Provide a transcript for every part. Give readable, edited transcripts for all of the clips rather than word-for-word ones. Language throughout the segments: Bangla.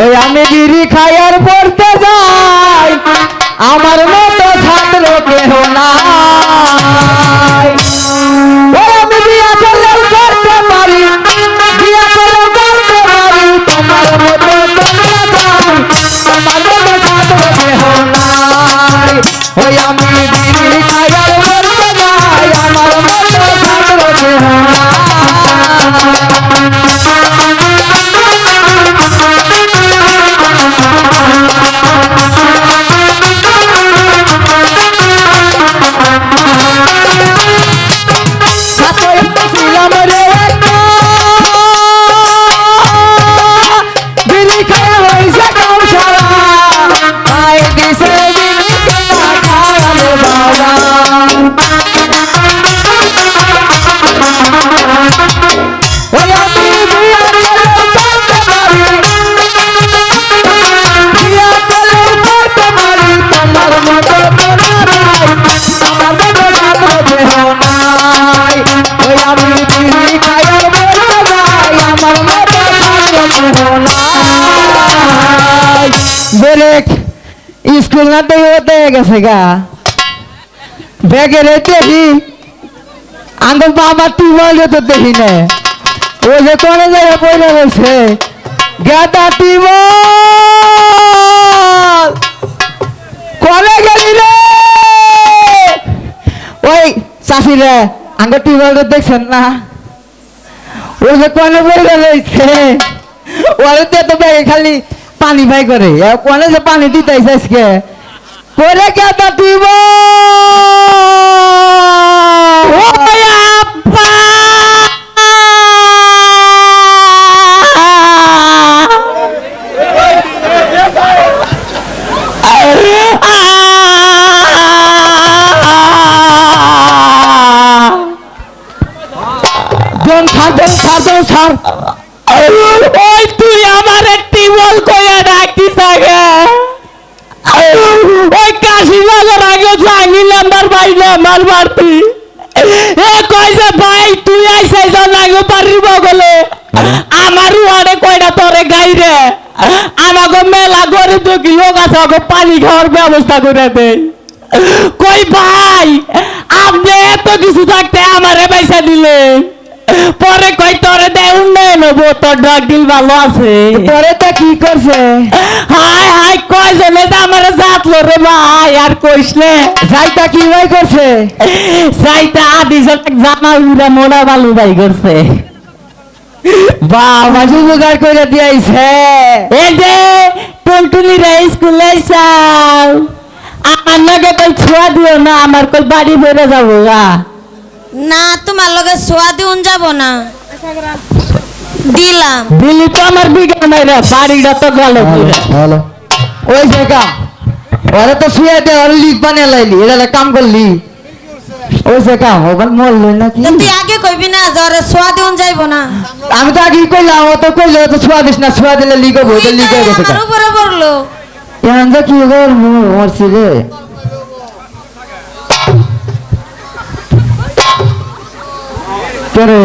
ওই আমি বিড়ি খাই আর পড়তে যাই, আমার মতো ছাত্র কেহ নাই। ওই আমি বিয়া করলেও করতে পারি, বিয়া করলেও করতে পারি, তোমার মতো তোমরা যাই, আমার মতো ছাত্র কেহ নাই। ওই আমি বিড়ি খাই আর পড়তে যাই, আমার মতো ছাত্র কেহ নাই। স্কুল না দেখে গেছে গা ব্যাগে দেখি আমার বাবা টিউবওয়েল তো দেখি না, ওই যে কোন জায়গায় পড়ে রয়েছে গেটা টিউবওয়েল কলে গেলি রে। ওই চাষি রে আঙ্গ টিউবওয়েলটা দেখছেন না, ওই যে কোনে পড়ে রয়েছে, ওরে তো ব্যাগে খালি পানি ভাই করে কোনে যে পানি দিতে আজকে করে গেটা টিউবওয়েল। ওই তুই আমার টিউবওয়েল কইয়া ডাকতিস আগে, ওই কাশিনগর আগে জানি নাম্বার ভাই নাম্বার মারতি এ কইছে ভাই তুই আইসাই যান আগে বাড়ির বগলে আমারও অনেক কয়টা তোরে গাই রে, আমাকে মেলা গরিব দুঃখী লোক আছে, ওকে পানি খাওয়ার ব্যবস্থা করে দেয়। কই ভাই আপনি এত কিছু থাকতে আমারে পয়সা দিলে, পরে কই তোরে দেয় উন্নয়ন হবো, তোর ডগ ডিল ভালো আছে। তোরে তো কি করছে? হাই হাই কয় জনে আমার জাতলো রে ভাই, আর কইস নে যাইতা কি ভাই করছে? যাইতা আদি জামা উড়া মোড়া বালু ভাই করছে। বাবা জোগাড় করে দিয়েছে। এই যে টুনটুনি রে স্কুলে যাও, আমার লগে কই ছোঁয়া দিও না, আমার কই বাড়ি বেড়ে যাবো গা। না তোমার লগে ছোঁয়া দিউন যাব না, দিলাম দিলি তো আমার বিঘা নাই রে, বাড়িটা তো গেল ভালো। ওই জায়গা ওরা তো শুয়ে দে, ওর লিক বানিয়ে লাইলি, এটা কাম করলি ওই জায়গা ওবার মরল নাকি? তুই আগে কইবি না জ্বরে ছোঁয়া দিউন যাইব না। আমি তো আগে কইলাম, ও তো কইলো তো ছোঁয়া দিস না, ছোঁয়া দিলে লিক হবো, এটা লিক হয়ে গেছে। আমার উপরে পড়লো এখন তো কি করবো, মরছি রে। করে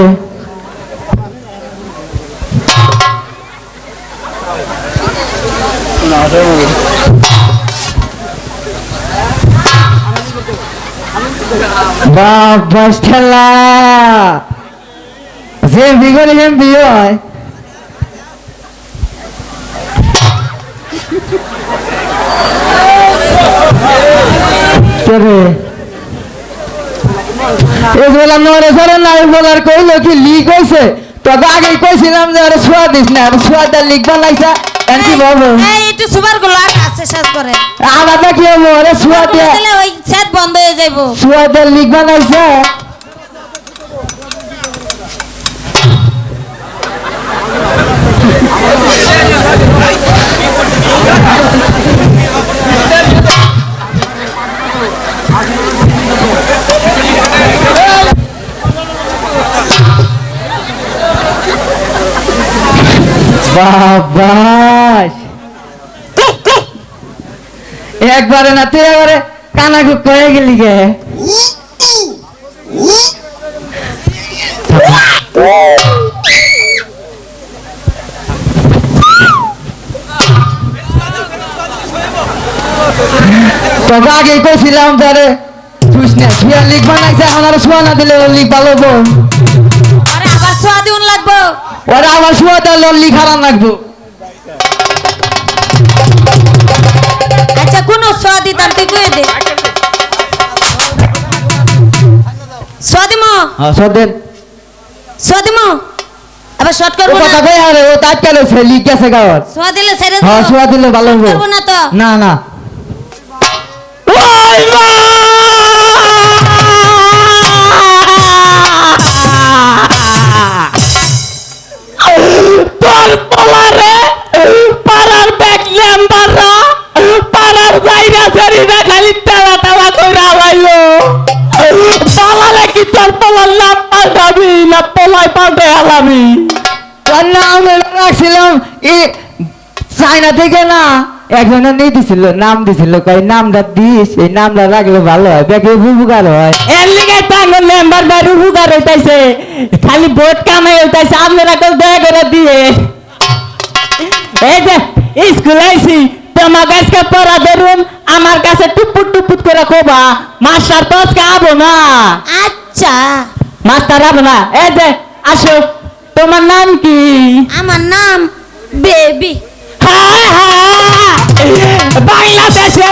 বাস ঠেলা যে বিগড়ে যেন বিয়ে হয়। বললাম নরে সরে না বলার কইলো কি লিক হয়েছে, তোকে আগে কইছিলাম যে আরে ছোঁয়া দিস না, ছোঁয়াটা লিক বানাইছা এর কি বলবো? এই একটু সুপার গুলো আছে শেষ করে আলাদা কি হবো? আরে ছোঁয়া দিয়ে ওই সেট বন্ধ হয়ে যাইবো, ছোঁয়াটা লিক বানাইছে। বাবাস একবারে না তুই একবারে কানা খুব কয়ে গেলি গে। তোকে আগে কইছিলাম তারে তুই না খিয়া লিখ বানাইছে এখন আর শোয়া না দিলে ও লিখ ভালো হবো আরে আবার সোয়া দিউন লাগবো ওরা আমার শোয়া দিলে লিখ হারান লাগবো আচ্ছা কোন সোয়া দিতাম তুই কই দে সোয়া দিমো হ্যাঁ সদেন সোয়া দিমো আবার শর্ট ও করবো কথা না কই আরে ও তাই কেন সে লিখ গেছে গাওয়ার সোয়া দিলে ছেড়ে হ্যাঁ দাও শোয়া দিলে ভালো হবো করবো না তো না না ওই মা! তোর পোলারে পাড়ার ব্যাগ ল্যাম্বাররা পাড়ার জায়গা ছেড়িনা খালি তেলা তেলা করে আলাইলো পালালে কি তোর পোলার নাম পাল্টাবি না পোলাই পাল্টে আলামি তার নাম রাখছিলাম এই চায়না থেকে না একজনে নিয়ে দিছিল নাম দিছিল কই নামটা দিস এই নামটা রাখলে ভালো হয় দেখে উপকার হয় এর লিগে তাঙ্গ মেম্বার বাড়ি হুগার হইতাছে খালি ভোট কামাই হইতাছে আপনারা কেউ দয়া করে দিয়ে এই যে স্কুল আইছি তোমার কাছে পড়া ধরুন আমার কাছে টুপুট টুপুট করে কোবা মাস্টার তো আজকে আবো না আচ্ছা মাস্টার আবো না এই যে আসো তোমার নাম কি আমার নাম বেবি বাংলাদেশে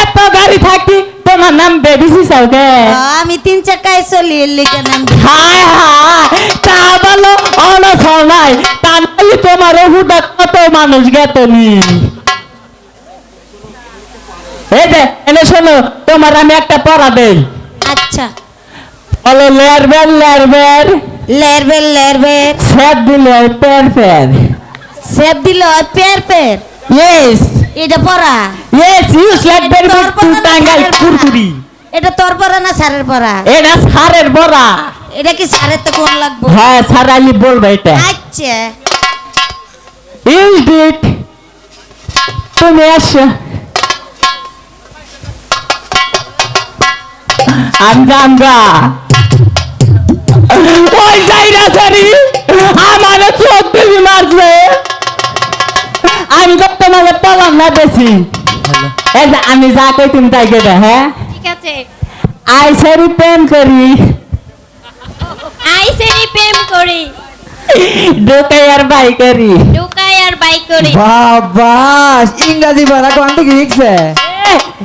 এত গাড়ি থাকি তোমার নাম বেবি সিসাউকে আমি 3 চাকায় চলি এর লিগে নাম হায় হায় তা বলো অনস নাই তা নালি তোমার হুদা কত মানুষ গেতনি এই যে এনে শোনো তোমার আমি একটা পড়া দেই আচ্ছা বলো লেরবের লেরবের লেরবের লেরবের সেট দিলে পের পের সেব দিল পের পের ইয়েস এটা পড়া yes use like very good to Tangail কুরকুরি এটা তোর পড়া না স্যারের পড়া এটা সারের বড়া এটা কি স্যারের তো কোন লাগবো হ্যাঁ স্যার আলি বলবে এটা আচ্ছা ইউজ ইট তুমি আসো আমগা ওই যাইরা সারি আমার চোখ তুমি মারছে আমি তো তোমাকে পেলাম না বেশি এই যে আমি যা কই তুমি তাই কেটে হ্যাঁ ঠিক আছে আই সারি প্রেম করি আইসেনি প্রেম করি ঢোকাই আর বাই করি ঢুকাই আর বাই করি বাবা ইংরাজি বলা কোন থেকে লিখছে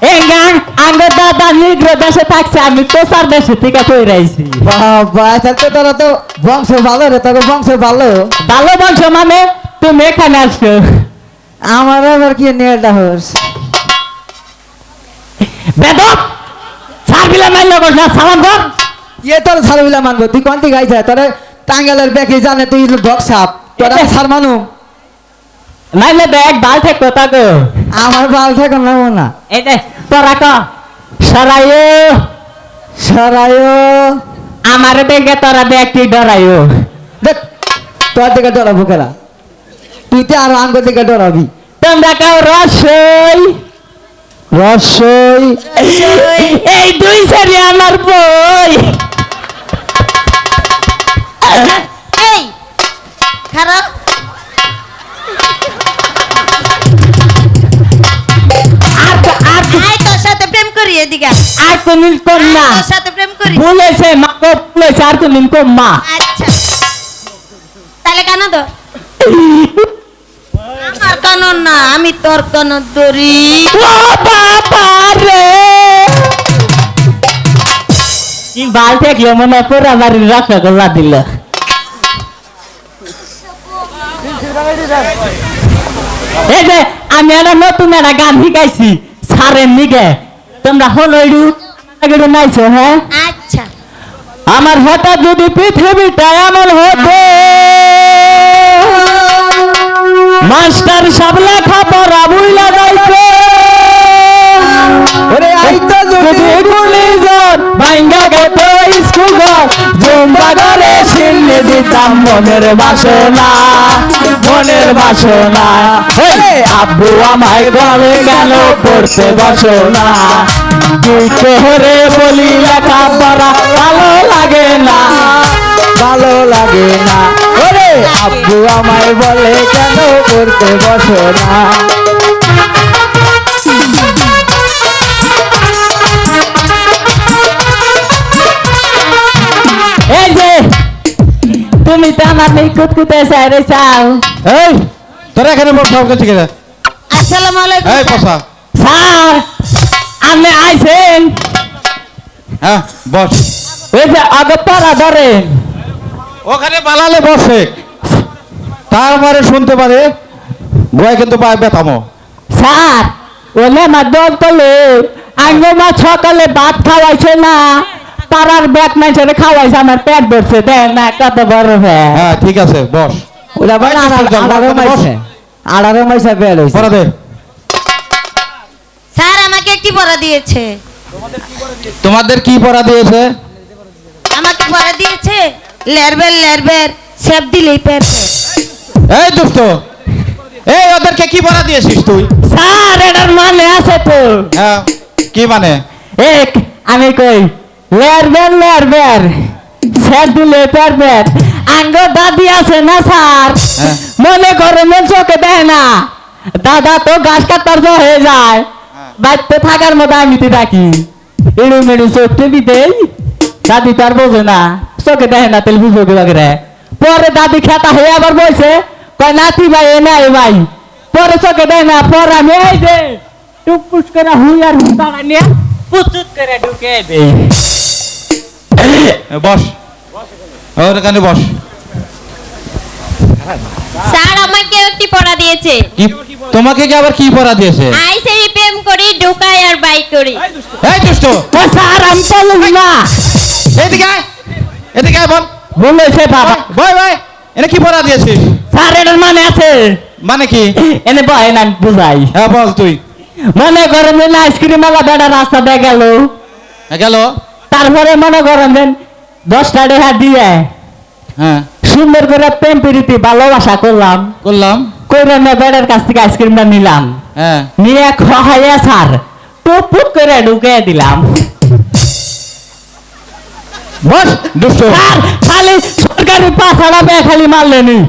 এই গান আমার দাদা নিগ্র দেশে থাকছে আমি তো সার দেশে থেকে কই রাইছি বাবা তাহলে তোরা তো বংশ ভালো রে তোর বংশ ভালো ভালো বংশ মানে তুমি এখানে আসছো আমার আবার কি নেটা হোস বেদব সার বিলা মাইল না সালাম কর ইয়ে তোর ছাড়বিলা মানবো তুই কোন থেকে আইছা তোর টাঙ্গালের ব্যাকে জানে তুই ডক সাপ তোরা ছাড় মানু নাইলে দেখ বাল থেকে কথা গো আমার বাল থাকে না না এই দে তোরা ক সরাইও সরায় আমার দেখে তোরা দেখ কি ডরাইও দেখ তোর থেকে ডরাবো কেলা তুই তো আরো আঙ্গ থেকে ডরাবি তোমরা কাও রসই রসই এই দুই সারি আমার বই এই খারাপ আর তো আর তো আই তোর সাথে প্রেম করি এদিকে আর তো নীল কম না তোর সাথে প্রেম করি বলেছে মা কো বলেছে আর তো নীল কম মা আচ্ছা তাহলে কেন তো আমার কানন না আমি তোর কান ধরি ও বাবা রে কি বাল থেকে মনে পুরা বাড়ির রসগোল্লা দিল এই যে আমি একটা নতুন একটা গান শিখাইছি সারের নিগে তোমরা হলইডু আমাকে নাইছো হ্যাঁ আচ্ছা আমার হঠাৎ যদি পৃথিবীটা এমন হতো মাস্টার সব লেখা পড়া বুইলা যাইতো ওরে আইতো যদি গুলিজন ভাঙ্গা গেত স্কুল ঘর জুম্বা ঘরে শিল্লে দিতাম মনের বাসনা আব্বু আমায় ঘরে গেল পড়তে বসনা কি শহরে বলি লেখা পড়া ভালো লাগে না ভালো লাগে না ওরে আব্বু আমায় বলে কেন করতে বসো না তুমি তো আমার নিকুত কুতে সাইরে চাও এই তোরা এখানে বস সব কাছে গেলে আসসালামু আলাইকুম এই স্যার। বসা স্যার আপনি আইছেন হ্যাঁ বস ওই যে আগে পারা ধরেন ওখানে বালালে বসে তারপরে শুনতে পারে বয় কিন্তু পায় বেতামো স্যার ওলে মা দল তলে আঙ্গো মা সকালে ভাত খাওয়াইছে না পাড়ার ব্যাট মাইছে খাওয়াইছে আমার পেট ভরছে দেন না কত বড় হ্যাঁ হ্যাঁ ঠিক আছে বস ওরা বলে আড়ারো মাইছে আড়ারো মাইছে বেল হইছে পড়া দে স্যার আমাকে একটি পড়া দিয়েছে। তোমাদের কি পড়া দিয়েছে আমাকে পড়া দিয়েছে লেরবের লেরবের সেপ দিলেই পেট। এই দুষ্ট এই ওদেরকে কি পড়া দিয়েছিস তুই স্যার এটার মানে আছে তো হ্যাঁ কি মানে এক আমি কই লেরবের স্যার দিলে পেট আঙ্গো দাদি আছে না স্যার হ্যাঁ। মনে করে মন চোখে দেয় না দাদা তো ঘাস কাটার হয়ে যায় বাড়িতে থাকার মতো আমি তো থাকি এড়ু মেড়ু চোখতে দিতেই দাদি তো আর বোঝে না চোখে দেয় না তেল বুঝবো কিভাবে পরে দাদি খেতা হয়ে আবার বলছে কয় নাতি ভাই এ নাই ভাই পরে চোখে দেয় না পরে আমি এই যে টুকপুস করে হুই আর হুই দাঁড়া নিয়ে পুচুত করে ঢুকে দেই বস ওর এখানে বস স্যার আমাকে একটি পড়া দিয়েছে। কি তোমাকে কি আবার কি পড়া দিয়েছে আই সেই প্রেম করি ঢুকাই আর বাই করি। এই দুষ্ট ও স্যার আমি বলুন না এদিকে আয় এদিকে আয় বল বলেছে বাবা বয় ভাই এটা কি পড়া দিয়েছিস স্যার এটার মানে আছে মানে কি এনে বহেন আমি বুঝাই হ্যাঁ বল তুই মনে করেন যে আইসক্রিম আলা বেড়া রাস্তা দিয়ে গেল গেল তারপরে মনে করেন দেন 10টা টাকা দিয়ে হ্যাঁ সুন্দর করে প্রেম প্রীতি ভালোবাসা করলাম করলাম করে না বেড়ার কাছ থেকে আইসক্রিমটা নিলাম হ্যাঁ নিয়ে খাইয়া স্যার টুপ করে ঢুকে দিলাম বস দুষ্ট স্যার খালি সরকারি পাছাড়া বে খালি মারলেনি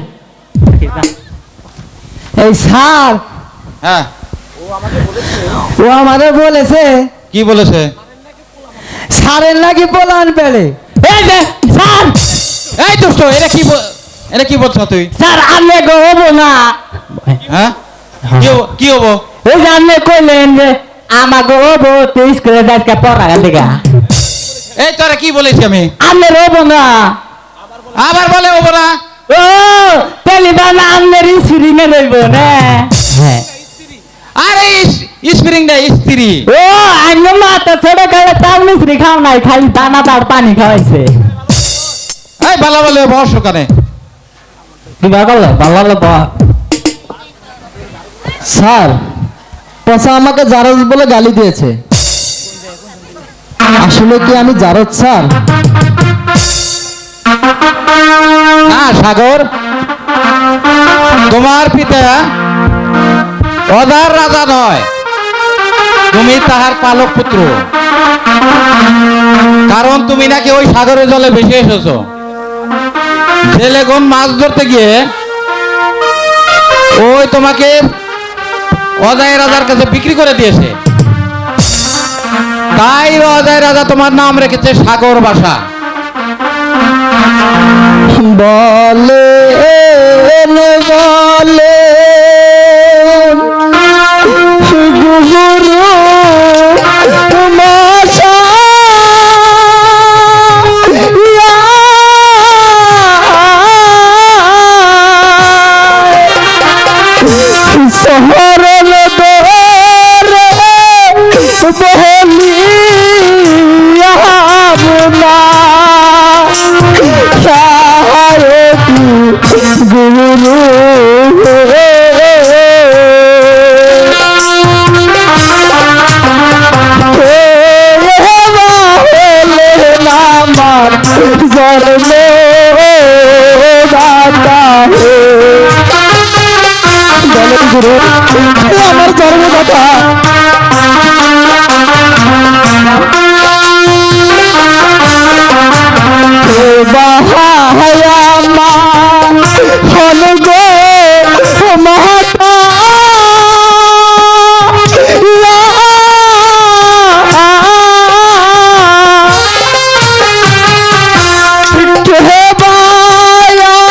এই স্যার হ্যাঁ ও আমাদের বলেছে কি বলেছে স্যারের নাকি বলান পেলে এই যে স্যার এই দুষ্ট এটা কি বলছ তুই স্যার আমি গো হবো না হ্যাঁ কি হবো এই যে আপনি কইলেন যে আমাকে হবো তুই স্কুলে যাইতে পড়া দিকা এই তোরা কি বলেছি আমি আমি হবো না আবার বলে হবো না ও তেলিবান আমনের সিরিংয়ে রইব না হ্যাঁ আরে স্প্রিং না স্ত্রী ও আঙ্গ মাথা ছোট গেলে তার মিস্ত্রি খাও নাই খালি দানা তার পানি খাওয়াইছে এই ভালো বলে বস ওখানে কি বাগালো ভালো স্যার পচা আমাকে জারজ বলে গালি দিয়েছে আসলে কি আমি জারজ স্যার না সাগর তোমার পিতা অদার রাজা নয় তুমি তাহার পালক পুত্র কারণ তুমি নাকি ওই সাগরের জলে ভেসে এসেছো জেলেগণ মাছ ধরতে গিয়ে ওই তোমাকে অজয় রাজার কাছে বিক্রি করে দিয়েছে তাই অজয় রাজা তোমার নাম রেখেছে সাগর ভাষা বলে বলে গুরু মশা শহরল দরে বলি না গুরু আমার জন্ম দাতা বলেন গুরু আমার জন্মদাতা বাহায়ামা হল গো মহাতা কে বায়া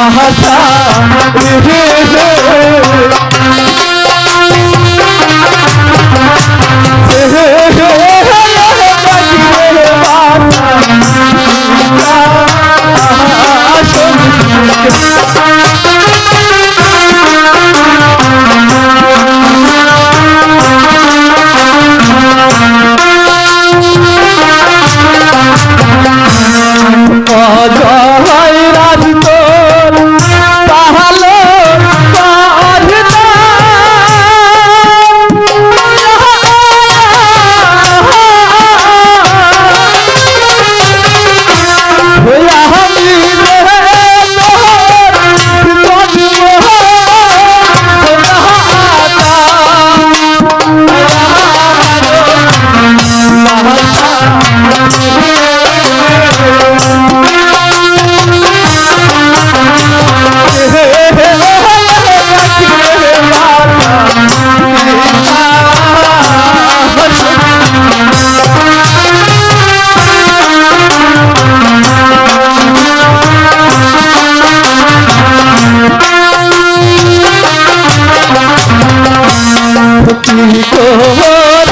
ভাষা অজয় রাজ তোর তাহলো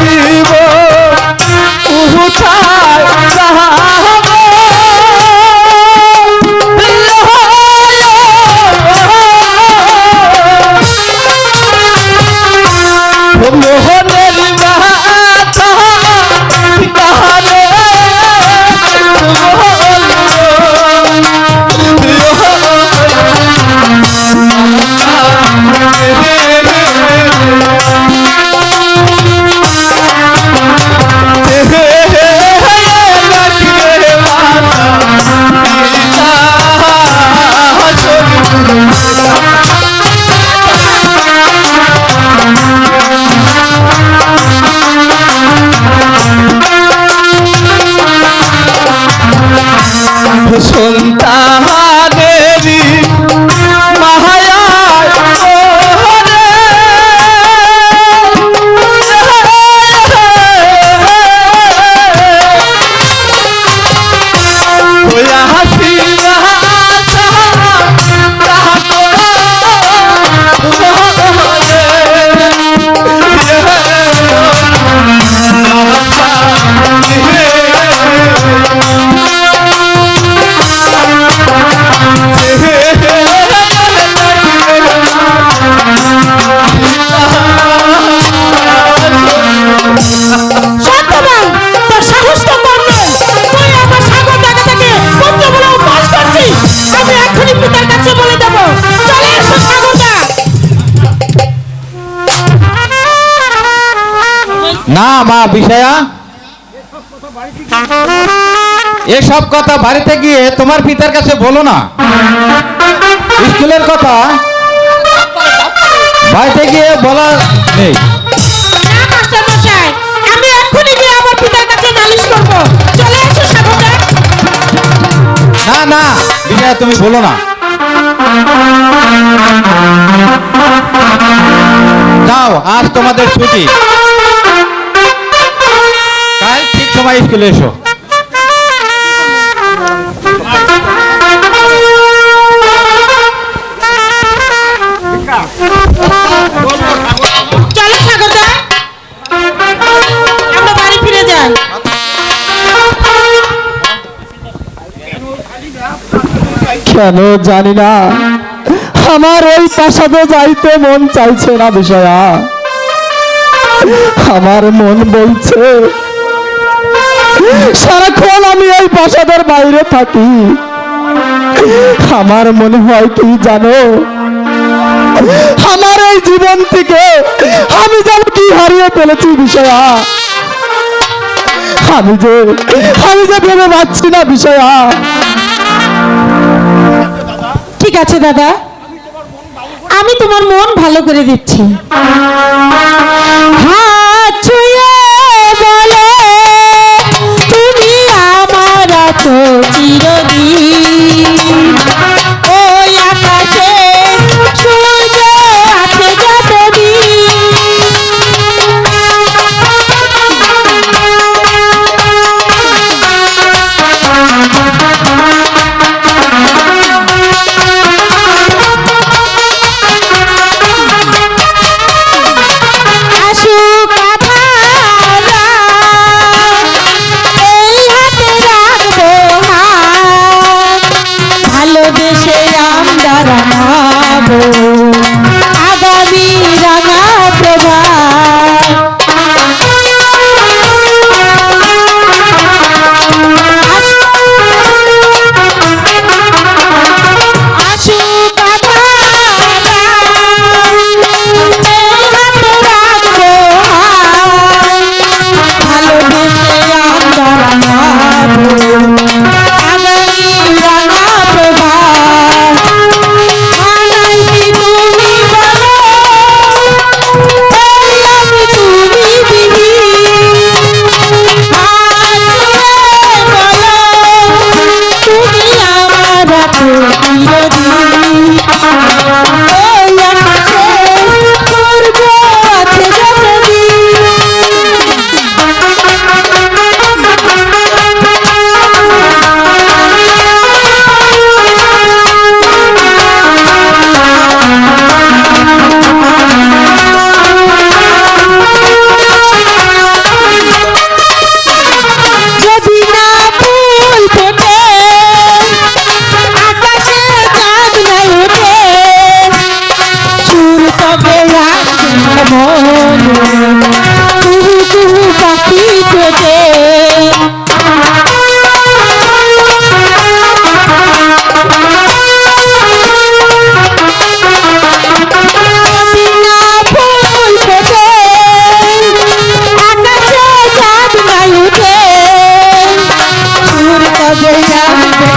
করিব উঠায় মোহনের মাথা কাহারে সন্তানেরি মাহায়ায় ওরে ওয়া হাসিনা তাহা করা সত্যবান তোর সাহস তো কম নয় তুই আমার সাগর জায়গা থেকে পুত্র বলে উপহাস করছিস আমি এখনই পিতার কাছে বলে দেব চলে এসো সাগরদা না মা বিষয়া এসব কথা বাড়িতে গিয়ে তোমার পিতার কাছে বলো না স্কুলের কথা বাড়িতে গিয়ে বলা নেই না মাস্টার মশাই আমি এখনই গিয়ে আমার পিতার কাছে নালিশ করব চলে এসো সাগরদা না না বিষয়া তুমি বলো না যাও আজ তোমাদের ছুটি কাল ঠিক সময় স্কুলে এসো চলো সাগরদা আমরা বাড়ি ফিরে যাই কেন জানি না আমার ওই প্রাসাদে যাইতে মন চাইছে না বিষয়া আমার মন বলছে সারাক্ষণ আমি এই প্রাসাদের বাইরে থাকি আমার মনে হয় কি জানো আমার এই জীবন থেকে আমি যেন কি হারিয়ে ফেলেছি বিষয়া আমি যে ভেবে পাচ্ছি না বিষয়া ঠিক আছে দাদা আমি তোমার মন ভালো করে দিচ্ছি হাত ছুঁয়ে বলো তুমি আমার তো চিরদিন ওই আকাশে সূর্য আছে যতদিন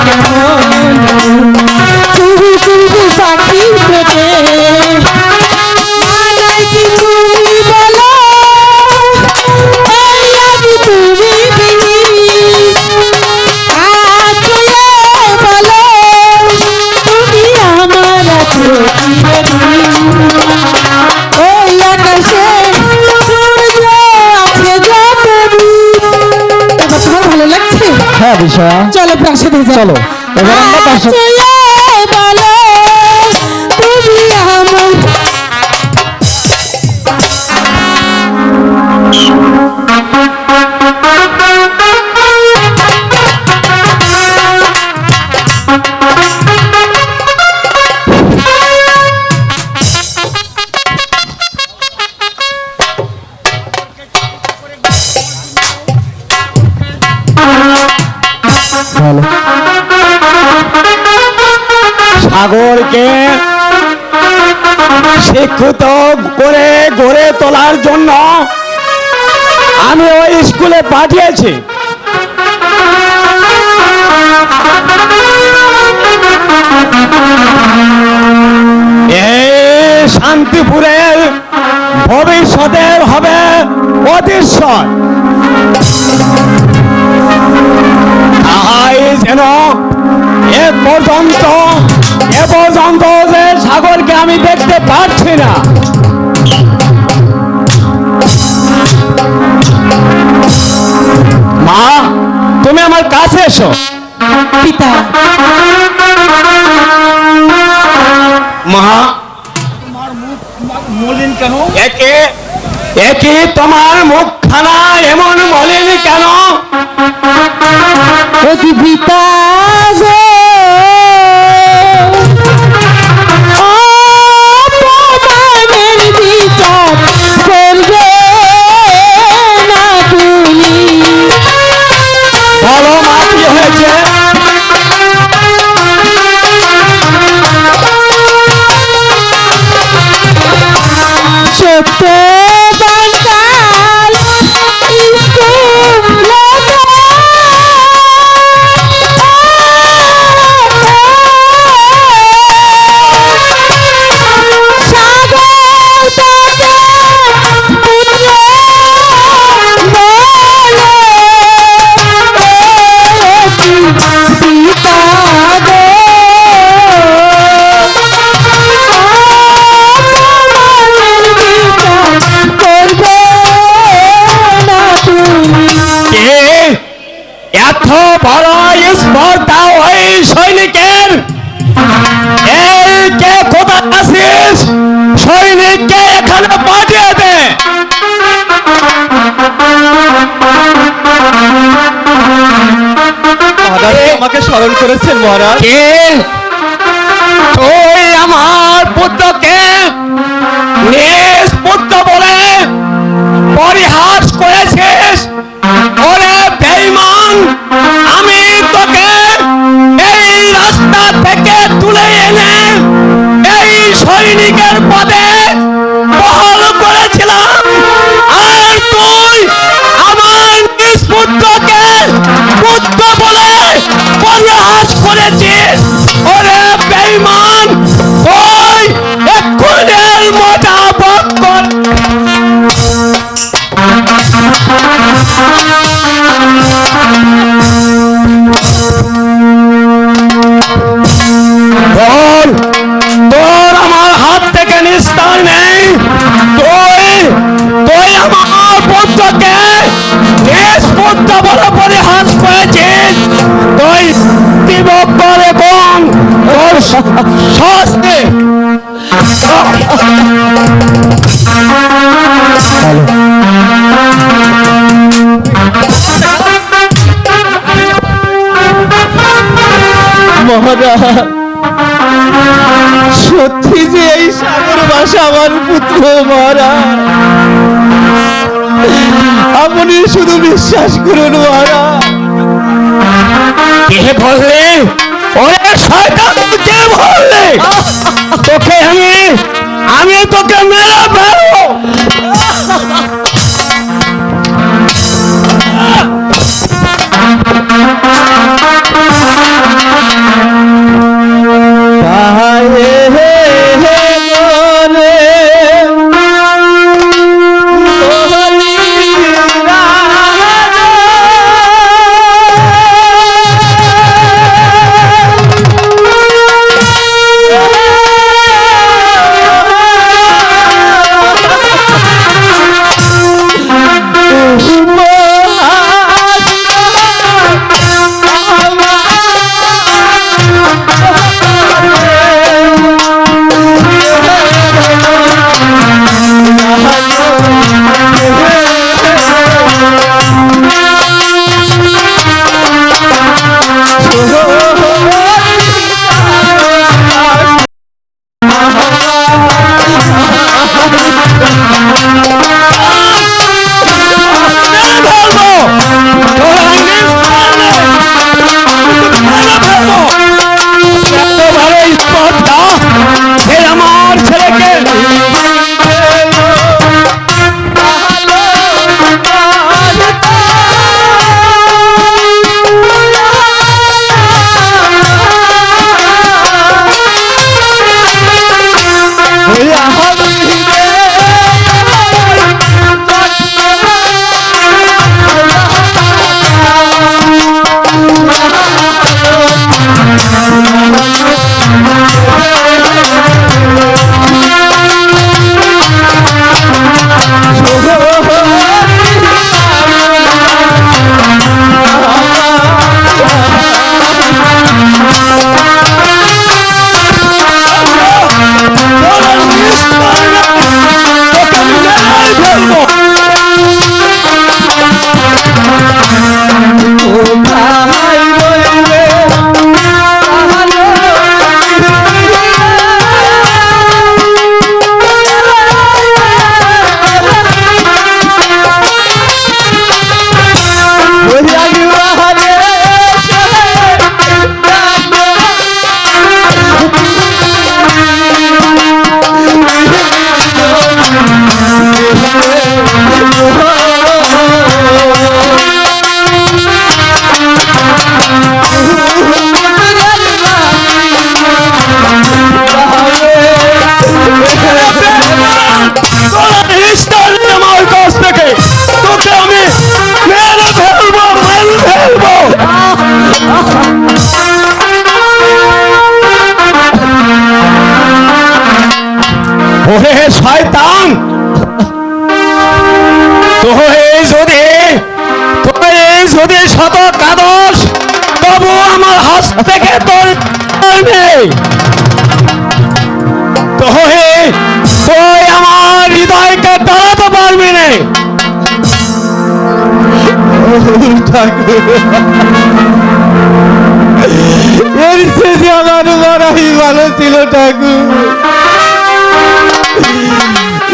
কেমন তুমি তুমি পাখি পেটে মানাই কি তুমি বলো এই আমি তুমি বিনি আজকে বলো তুমি আমার আছো চিরদিন ওই আকাশে সূর্য আছে যতদিন। এবার তোমার ভালো লাগছে? হ্যাঁ বিষয়া, চলো প্রাসাদে যাই। চলো এবার আমরা প্রাসাদ। বলো তুমি আমার ভালো। সাগরকে শিক্ষিত করে গড়ে তোলার জন্য আমি ওই স্কুলে পাঠিয়েছি। এই শান্তিপুরের ভবিষ্যতের হবে অদৃশ্যর। তাই যেন এ পর্যন্ত যে সাগরকে আমি দেখতে পাচ্ছি না। মা, তুমি আমার কাছে এসো। পিতা মা, মলিন কেন? একে তোমার মুখখানা এমন মলিন কেন? অতি পিতা গো অপমানের বিচার করবে না তুমি। বলো মা, কি হয়েছে? সত্য বার্তাল এত বড় স্পর্ধা ওই সৈনিকের? এই কে কোথায় আছিস? সৈনিককে এখানে পাঠিয়ে দে। আমাকে স্মরণ করেছেন মহারাজ। কে? তুই আমার পুত্রকে নিজ পুত্র বলে পরিহাস করেছিস? ওরে বেঈমান, আমি তোকে এই রাস্তা থেকে তুলে এনে এই সৈনিকের পদে বহাল করেছিলাম, আর তুই আমার নিজ পুত্রকে পুত্র বলে পরিহাস করেছিস। ওরে বেঈমান, তুই এক্ষুনি মোটা বক কর। তোর আমার হাত থেকে নিস্তার নেই। তুই আমার পুত্রকে নিজ পুত্র বলে পরিহাস করেছিস। তুই দিবক করে কোন তোর শাস্তি। মহারাজ, সত্যি যে এই সাগর বাসা আমার পুত্র মহারাজ। আপনি শুধু বিশ্বাস করুন মহারাজ। কে বললে? ওরে শয়তান, কে বললে? তোকে আমি তোকে মেরে ফেলবো। শয়তান, তুই যদি শত কাদস তবু আমার হাত থেকে তোর নেই। তুই আমার হৃদয়কে দাঁড়াতে পারবি না। এর শেষে আমার বড়ই ভালো ছিল ঠাকুর।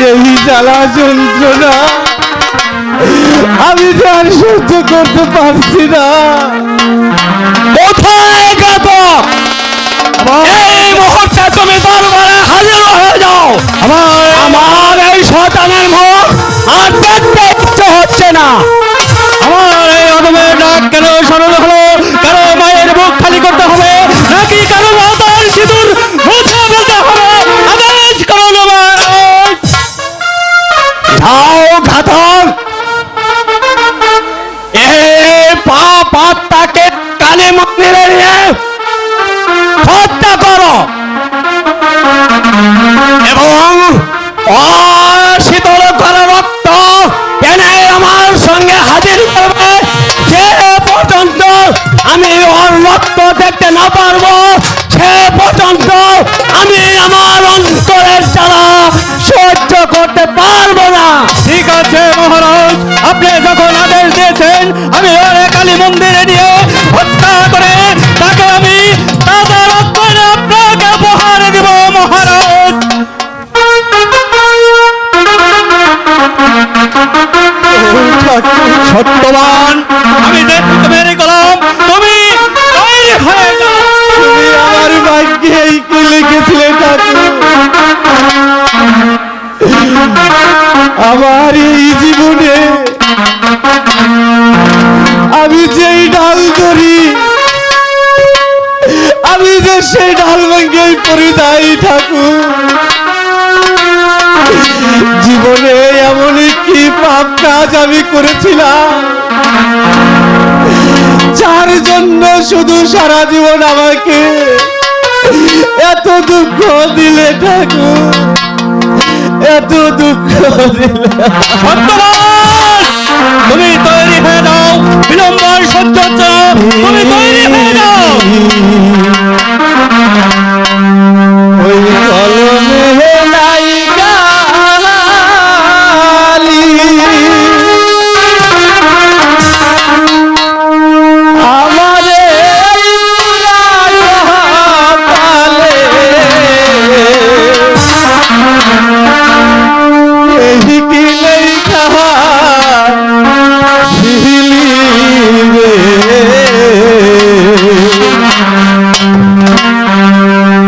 এই জ্বালা যন্ত্রণা আমি তো আর সহ্য করতে পারছি না। কোথায় গেত? এই মুহূর্তে তুমি দরবারে হাজির হয়ে যাও। আমার এই শয়তানের মুখ আর দেখতে ইচ্ছে হচ্ছে না। আমার এই অদমের ডাক কেন স্মরণ হলো? কারো মায়ের মুখ খালি করতে হবে নাকি কারো মাতার সিঁদুর মুছে ফেলতে হবে? আদেশ করো নবাব। যাও ঘাতক, এই পাপ আত্মাকে কানে মন্দিরে নিয়ে হত্যা করো এবং অশীতল করা রক্ত এনে আমার সঙ্গে হাজির করবে। সে পর্যন্ত আমি ওর রক্ত দেখতে না পারবো, সে পর্যন্ত আমি আমার অন্তরের জ্বালা সহ্য করতে পারবো না। ঠিক আছে মহারাজ, আপনি যখন আদেশ দিয়েছেন আমি ওর কালী মন্দিরে নিয়ে হত্যা করে তাকে আমি তাজা রক্ত এনে আপনাকে উপহার দিব মহারাজ। সত্যবান, আমি দেখতে মেরে গেলাম, তুমি তৈরি হয়ে যাও। তুমি আমার ভাগ্যে কি লিখেছিলে ঠাকুর? আমার এই জীবনে আমি যেই ডাল ধরি আমি যে সেই ডাল ভেঙে পরিদায়ী ঠাকুর। জীবনে এমন কি পাপ কাজ আমি করেছিলাম যার জন্য শুধু সারা জীবন আমাকে এত দুঃখ দিলে ঠাকুর, এত দুঃখ দিলে। তুমি তৈরি হয়ে যাও, বিলম্ব সহ্য হচ্ছে না, তুমি তৈরি হয়ে যাও। ওই কলমে নাই কালি, আমারে পালে এই কি লেখা ঝিলিবে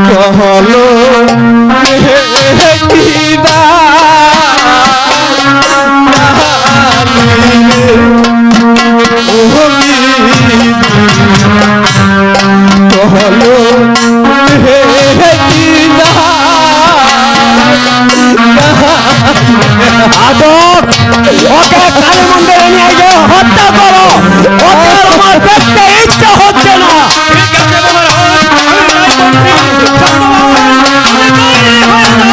কহলো কিদা কহলো আদর, ওকে কালী মন্দিরে নিয়ে গিয়ে হত্যা করো। ওকে আমার দেখতে ইচ্ছা হচ্ছে না। ঠিক আছে মহারাজ, আমি তাই করছি।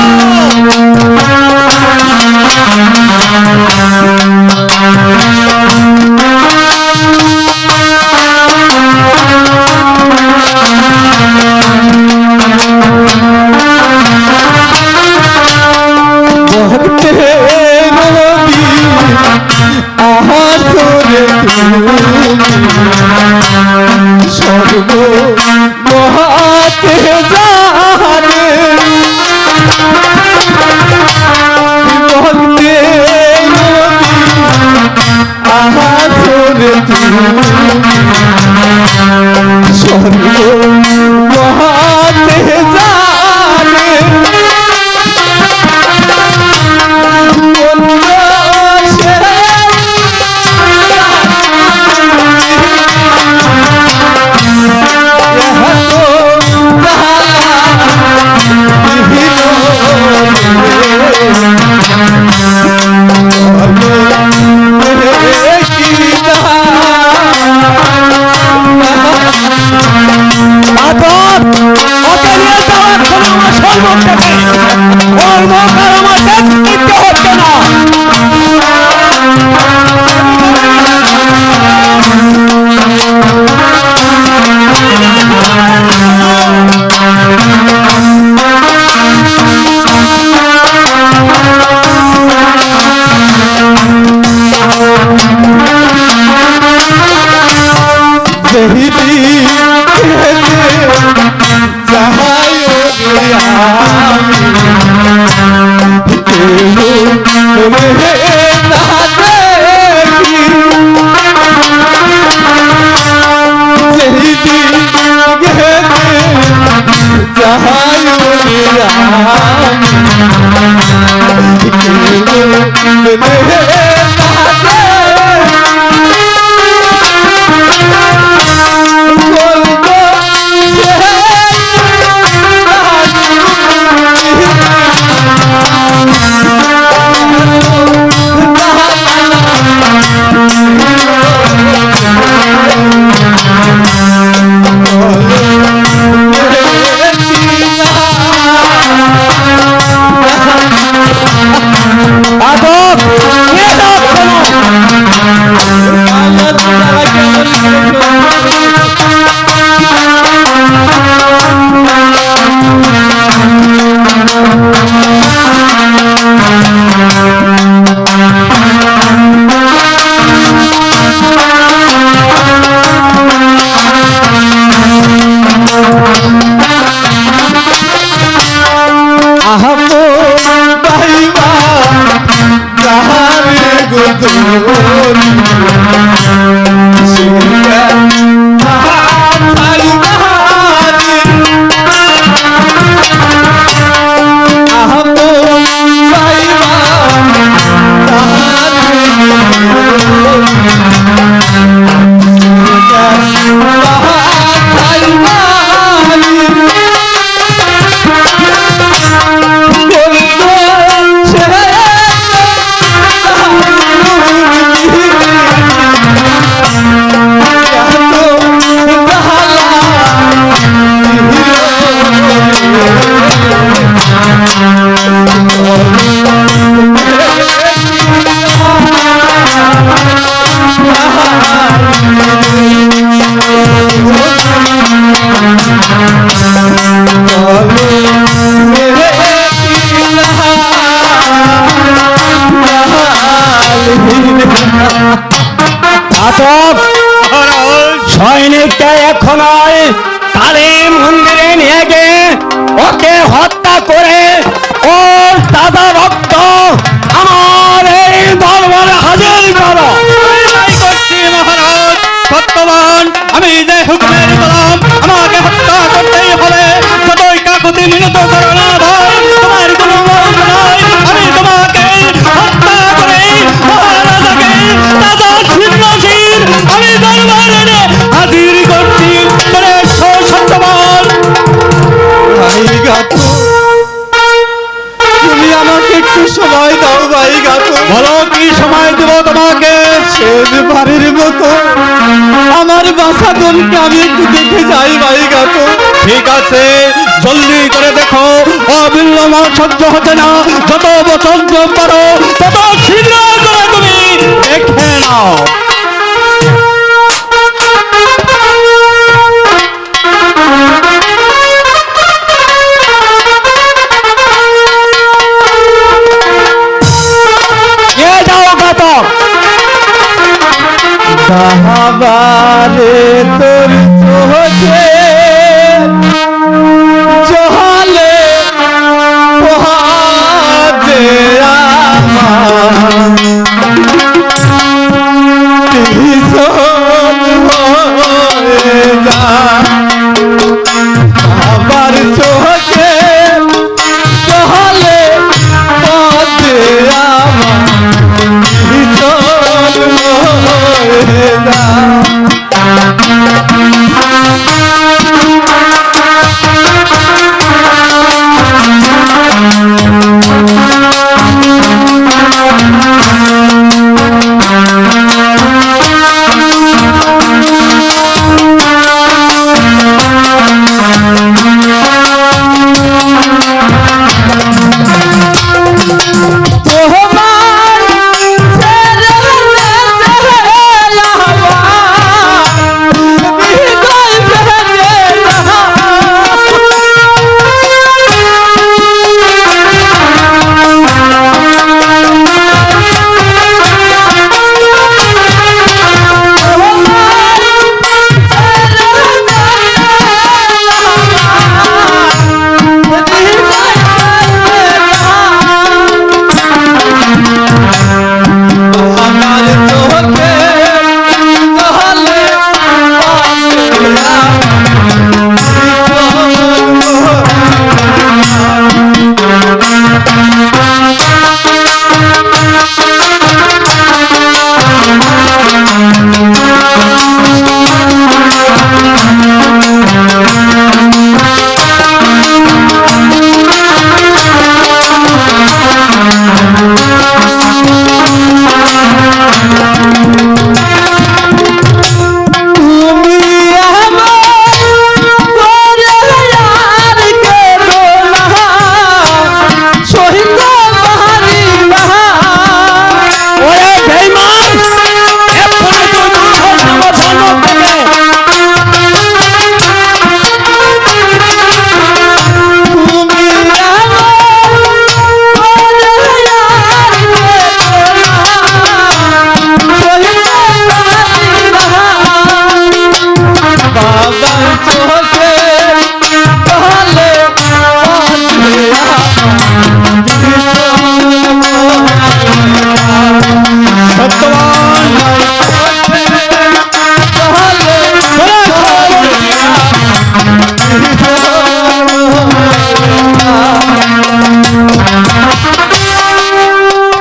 সর্ব মহাতে জানে ভক্তে আহারে সর্ব মহাতে জানে সৈনিকটা এখন কালী মন্দিরে নিয়ে গিয়ে ওকে হত্যা করে ওর দাদা রক্ত আমার এই দরবারে হাজির করো। মহারাজ সত্যবান, আমি যে হুকুমের গোলাম, আমাকে হত্যা করতেই হবে। যতই কাকুতি মিনত করো না ভাই, তোমার কোনো মত নয়। আমি তোমাকে হত্যা করে মহারাজাকে দাদা ছিন্নশীল আমি দরবারে হাজির করছি। করে সত্যবান ভাই গাতো, তুমি আমাকে একটু সময় দাও ভাই গাতো। বলো কি সময় দেব তোমাকে? শেষ বাড়ির মতো আমার বাসাদনকে আমি একটু দেখে যাই ভাই গাতো। ঠিক আছে, জলদি করে দেখো, অবিলম্ব সহ্য হচ্ছে না। যত বছর পারো তত শীঘ্র করে তুমি দেখে নাও। যাও ঘাতক, বাবারে তোর চোখে জলে পোহাতে আমার ভীষণ হয়ে যায়। বাবার চোখে জলে পোহাতে আমার ভীষণ হয়ে যায়।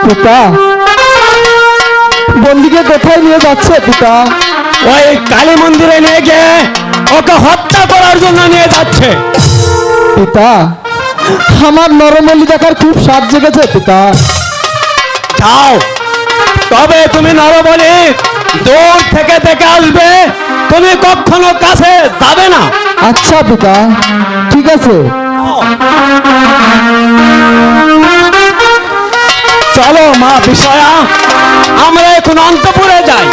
পিতা বন্দিকে কোথায় নিয়ে যাচ্ছে পিতা? ওই কালী মন্দিরে নিয়ে গিয়ে ওকে হত্যা করার জন্য নিয়ে যাচ্ছে। পিতা আমার নরমল্লি দেখার খুব স্বাদ জেগেছে পিতা। যাও, তবে তুমি নরবলি দূর থেকে দেখে আসবে, তুমি কখনো কাছে যাবে না। আচ্ছা পিতা, ঠিক আছে। চলো মা বিষয়া, আমরা এখন অন্তপুরে যাই।